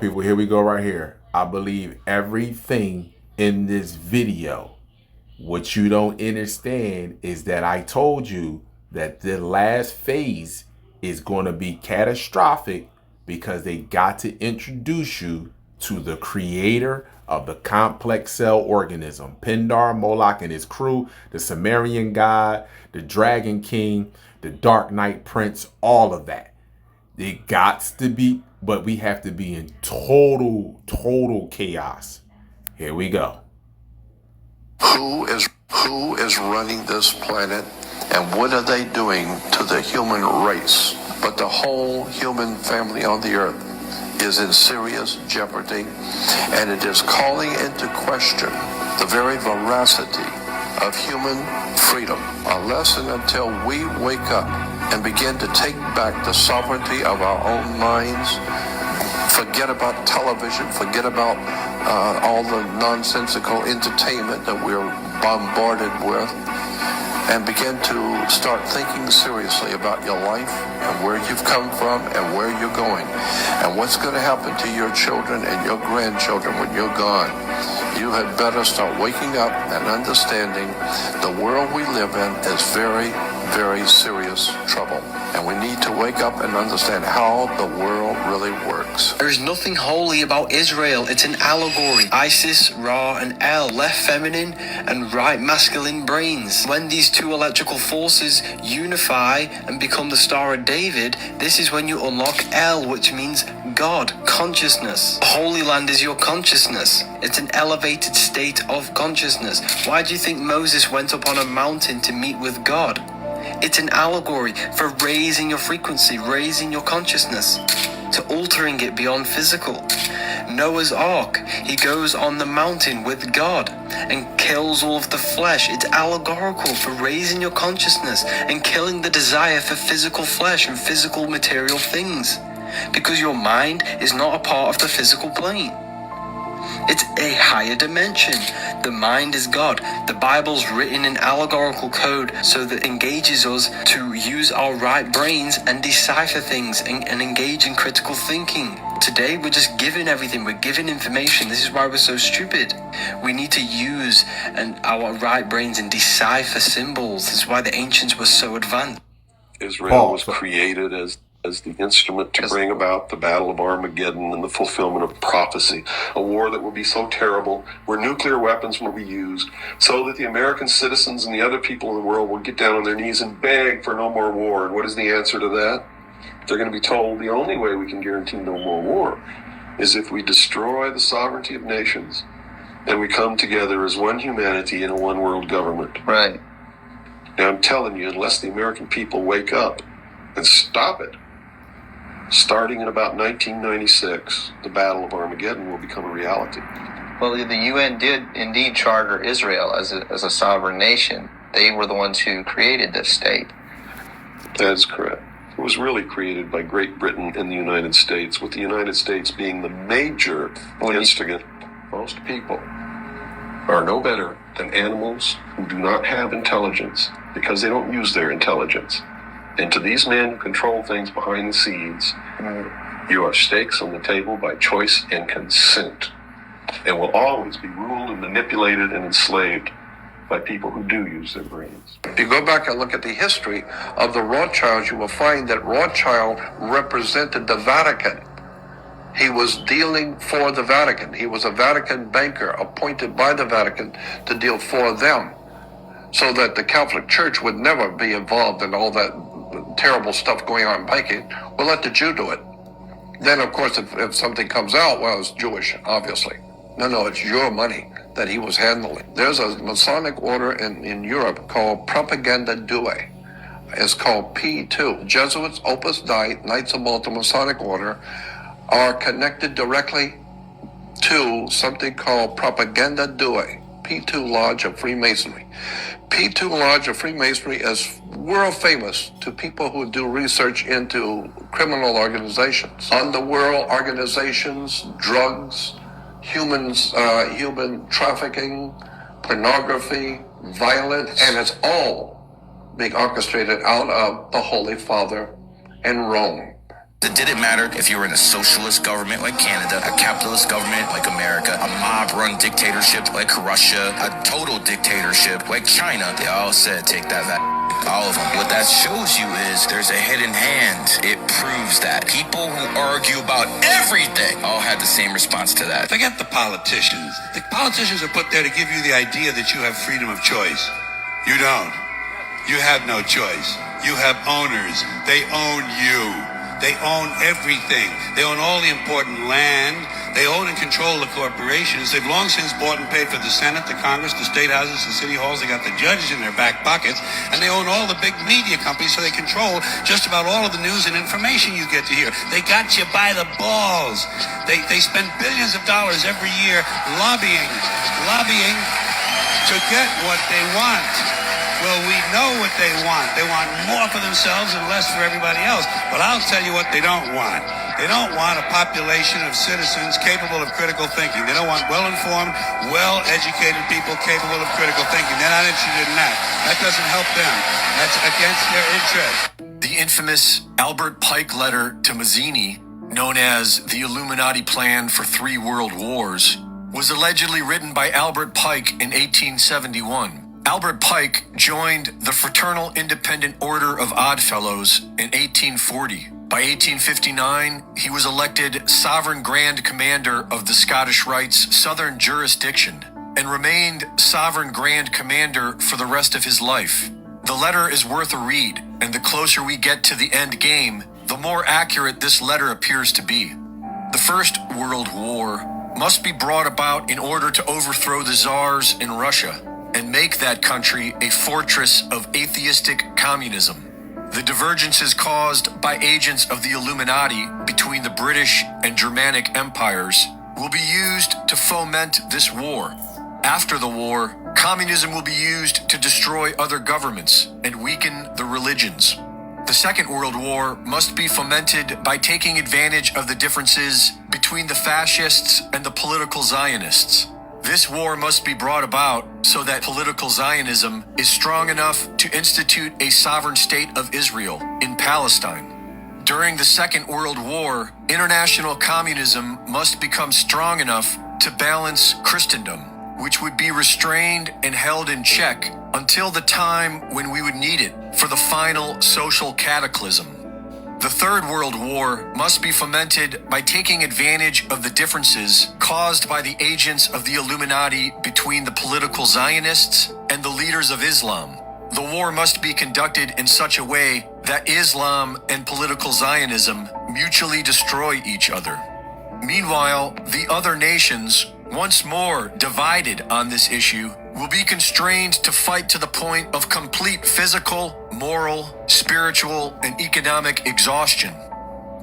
People, here we go right here. I believe everything in this video. What you don't understand is that I told you that the last phase is going to be catastrophic because they got to introduce you to the creator of the complex cell organism, Pindar, Moloch and his crew, the Sumerian god, the Dragon King, the Dark Knight Prince, all of that. It got to be, but we have to be in total chaos. Here we go. Who is running this planet, and what are they doing to the human race? But the whole human family on the earth is in serious jeopardy, and it is calling into question the very veracity of human freedom, unless and until we wake up and begin to take back the sovereignty of our own minds, forget about television, forget about all the nonsensical entertainment that we're bombarded with, and begin to start thinking seriously about your life and where you've come from and where you're going and what's going to happen to your children and your grandchildren when you're gone. You had better start waking up and understanding the world we live in is very, very serious trouble. And we need to wake up and understand how the world really works. There is nothing holy about Israel. It's an allegory. Isis, Ra, and El, left feminine and right masculine brains. When these two electrical forces unify and become the Star of David, this is when you unlock El, which means God, consciousness. The Holy Land is your consciousness. It's an elevated state of consciousness. Why do you think Moses went up on a mountain to meet with God? It's an allegory for raising your frequency, raising your consciousness, to altering it beyond physical. Noah's Ark, he goes on the mountain with God and kills all of the flesh. It's allegorical for raising your consciousness and killing the desire for physical flesh and physical material things, because your mind is not a part of the physical plane. It's a higher dimension. The mind is God. The Bible's written in allegorical code so that it engages us to use our right brains and decipher things and engage in critical thinking. Today, we're just given everything. We're given information. This is why we're so stupid. We need to use our right brains and decipher symbols. This is why the ancients were so advanced. Israel was created as the instrument to bring about the Battle of Armageddon and the fulfillment of prophecy, a war that will be so terrible, where nuclear weapons will be used, so that the American citizens and the other people in the world will get down on their knees and beg for no more war. And what is the answer to that? They're going to be told the only way we can guarantee no more war is if we destroy the sovereignty of nations and we come together as one humanity in a one world government. Right. Now I'm telling you, unless the American people wake up and stop it, starting in about 1996, the Battle of Armageddon will become a reality. Well, the UN did indeed charter Israel as a sovereign nation. They were the ones who created this state. That's correct. It was really created by Great Britain and the United States, with the United States being the major instigant. Most people are no better than animals who do not have intelligence because they don't use their intelligence. And to these men who control things behind the scenes, you are stakes on the table by choice and consent, and will always be ruled and manipulated and enslaved by people who do use their brains. If you go back and look at the history of the Rothschilds, you will find that Rothschild represented the Vatican. He was dealing for the Vatican. He was a Vatican banker appointed by the Vatican to deal for them, so that the Catholic Church would never be involved in all that terrible stuff going on in banking. We'll let the Jew do it. Then, of course, if something comes out, well, it's Jewish, obviously. No, it's your money that he was handling. There's a Masonic order in Europe called Propaganda Due. It's called P2. Jesuits, Opus Dei, Knights of Malta, Masonic order are connected directly to something called Propaganda Due, P2 Lodge of Freemasonry. P2 Lodge of Freemasonry is world famous to people who do research into criminal organizations, underworld organizations, drugs, human trafficking, pornography, violence, and it's all being orchestrated out of the Holy Father in Rome. It didn't matter if you were in a socialist government like Canada, a capitalist government like America, a mob-run dictatorship like Russia, a total dictatorship like China. They all said, take that all of them. What that shows you is there's a hidden hand. It proves that people who argue about everything all had the same response to that. Forget the politicians. The politicians are put there to give you the idea that you have freedom of choice. You don't. You have no choice. You have owners. They own you. They own everything. They own all the important land. They own and control the corporations. They've long since bought and paid for the Senate, the Congress, the state houses, the city halls. They got the judges in their back pockets. And they own all the big media companies, so they control just about all of the news and information you get to hear. They got you by the balls. They spend billions of dollars every year lobbying to get what they want. Well, we know what they want. They want more for themselves and less for everybody else. But I'll tell you what they don't want. They don't want a population of citizens capable of critical thinking. They don't want well-informed, well-educated people capable of critical thinking. They're not interested in that. That doesn't help them. That's against their interest. The infamous Albert Pike letter to Mazzini, known as the Illuminati Plan for 3 World Wars, was allegedly written by Albert Pike in 1871. Albert Pike joined the Fraternal Independent Order of Oddfellows in 1840. By 1859, he was elected Sovereign Grand Commander of the Scottish Rite's Southern Jurisdiction and remained Sovereign Grand Commander for the rest of his life. The letter is worth a read, and the closer we get to the end game, the more accurate this letter appears to be. The First World War must be brought about in order to overthrow the czars in Russia and make that country a fortress of atheistic communism. The divergences caused by agents of the Illuminati between the British and Germanic empires will be used to foment this war. After the war, communism will be used to destroy other governments and weaken the religions. The Second World War must be fomented by taking advantage of the differences between the fascists and the political Zionists. This war must be brought about so that political Zionism is strong enough to institute a sovereign state of Israel in Palestine. During the Second World War, international communism must become strong enough to balance Christendom, which would be restrained and held in check until the time when we would need it for the final social cataclysm. The Third World War must be fomented by taking advantage of the differences caused by the agents of the Illuminati between the political Zionists and the leaders of Islam. The war must be conducted in such a way that Islam and political Zionism mutually destroy each other. Meanwhile, the other nations, once more divided on this issue, will be constrained to fight to the point of complete physical, moral, spiritual, and economic exhaustion.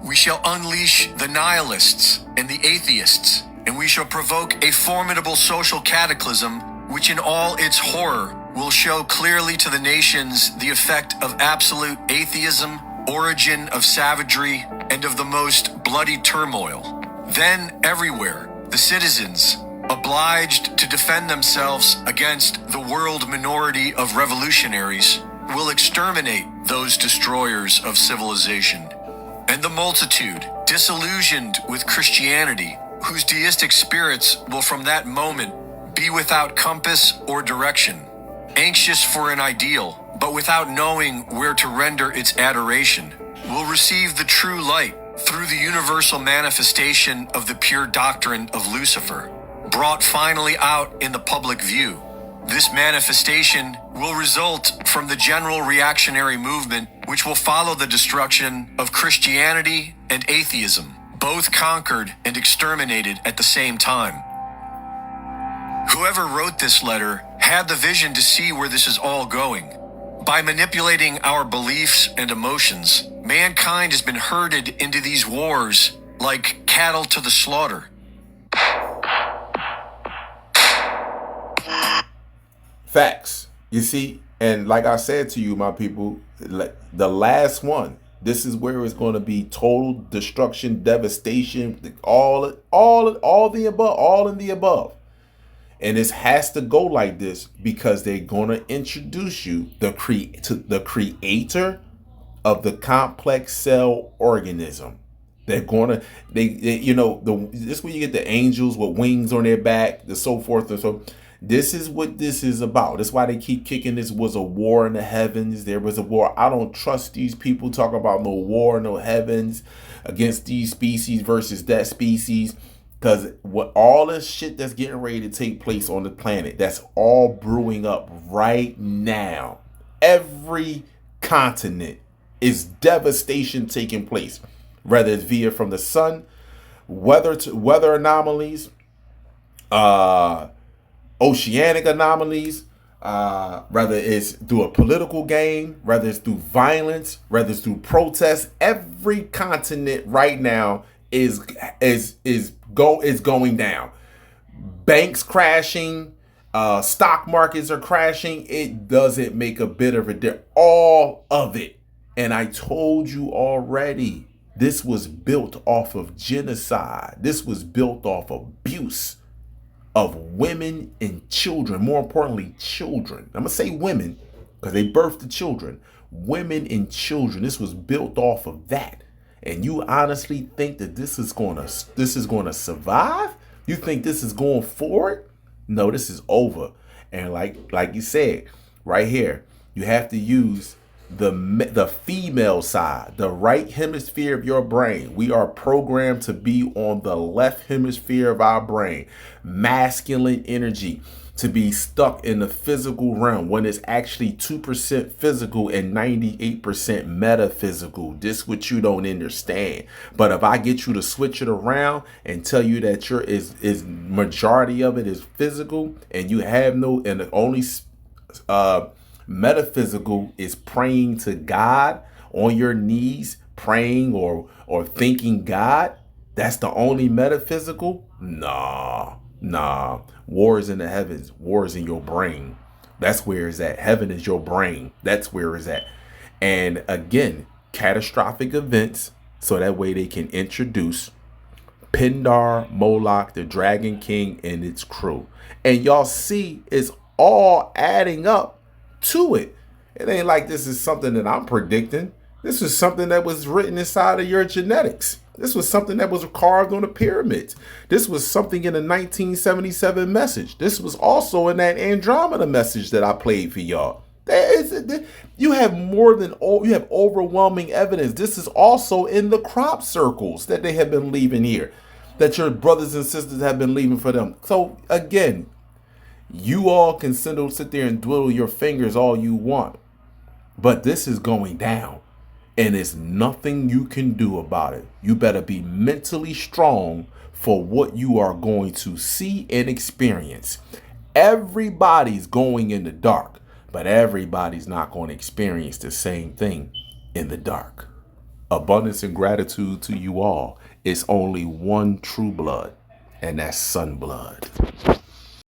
We shall unleash the nihilists and the atheists, and we shall provoke a formidable social cataclysm which in all its horror will show clearly to the nations the effect of absolute atheism, origin of savagery, and of the most bloody turmoil. Then everywhere, the citizens, obliged to defend themselves against the world minority of revolutionaries, will exterminate those destroyers of civilization. And the multitude, disillusioned with Christianity, whose deistic spirits will from that moment be without compass or direction, anxious for an ideal, but without knowing where to render its adoration, will receive the true light through the universal manifestation of the pure doctrine of Lucifer, brought finally out in the public view. This manifestation will result from the general reactionary movement which will follow the destruction of Christianity and atheism, both conquered and exterminated at the same time. Whoever wrote this letter had the vision to see where this is all going. By manipulating our beliefs and emotions, mankind has been herded into these wars like cattle to the slaughter. Facts. You see, and like I said to you, my people, the last one, this is where it's going to be total destruction, devastation, all the above, all in the above. And this has to go like this because they're going to introduce you to the creator of the complex cell organism. They're gonna, you know, this is where you get the angels with wings on their back, the so forth and so. This is what this is about. That's why they keep kicking this was a war in the heavens. There was a war. I don't trust these people talking about no war, no heavens against these species versus that species. Because what all this shit that's getting ready to take place on the planet, that's all brewing up right now. Every continent is devastation taking place, whether it's via from the sun, weather anomalies, oceanic anomalies, whether it's through a political game, whether it's through violence, whether it's through protests. Every continent right now is going down. Banks crashing, stock markets are crashing. It doesn't make a bit of a difference. All of it. And I told you already, this was built off of genocide. This was built off abuse of women and children. More importantly, children. I'm gonna say women because they birthed the children. Women and children. This was built off of that. And you honestly think that this is gonna survive? You think this is going forward? No, this is over. And like you said, right here, you have to use the female side, the right hemisphere of your brain. We are programmed to be on the left hemisphere of our brain. Masculine energy, to be stuck in the physical realm when it's actually 2% physical and 98% metaphysical. This what you don't understand. But if I get you to switch it around and tell you that is majority of it is physical, and you have no, and the only metaphysical is praying to God on your knees, praying or thinking God. That's the only metaphysical? Nah. War is in the heavens. War is in your brain. That's where it's at. Heaven is your brain. That's where it's at. And again, catastrophic events, so that way they can introduce Pindar, Moloch, the Dragon King, and its crew. And y'all see it's all adding up to it. It ain't like this is something that I'm predicting. This is something that was written inside of your genetics. This was something that was carved on the pyramids. This was something in the 1977 message. This was also in that Andromeda message that I played for y'all. You have overwhelming evidence. This is also in the crop circles that they have been leaving here, that your brothers and sisters have been leaving for them. So again, you all can sit there and dwiddle your fingers all you want, but this is going down, and there's nothing you can do about it. You better be mentally strong for what you are going to see and experience. Everybody's going in the dark, but everybody's not going to experience the same thing in the dark. Abundance and gratitude to you all. It's only one true blood, and that's sun blood.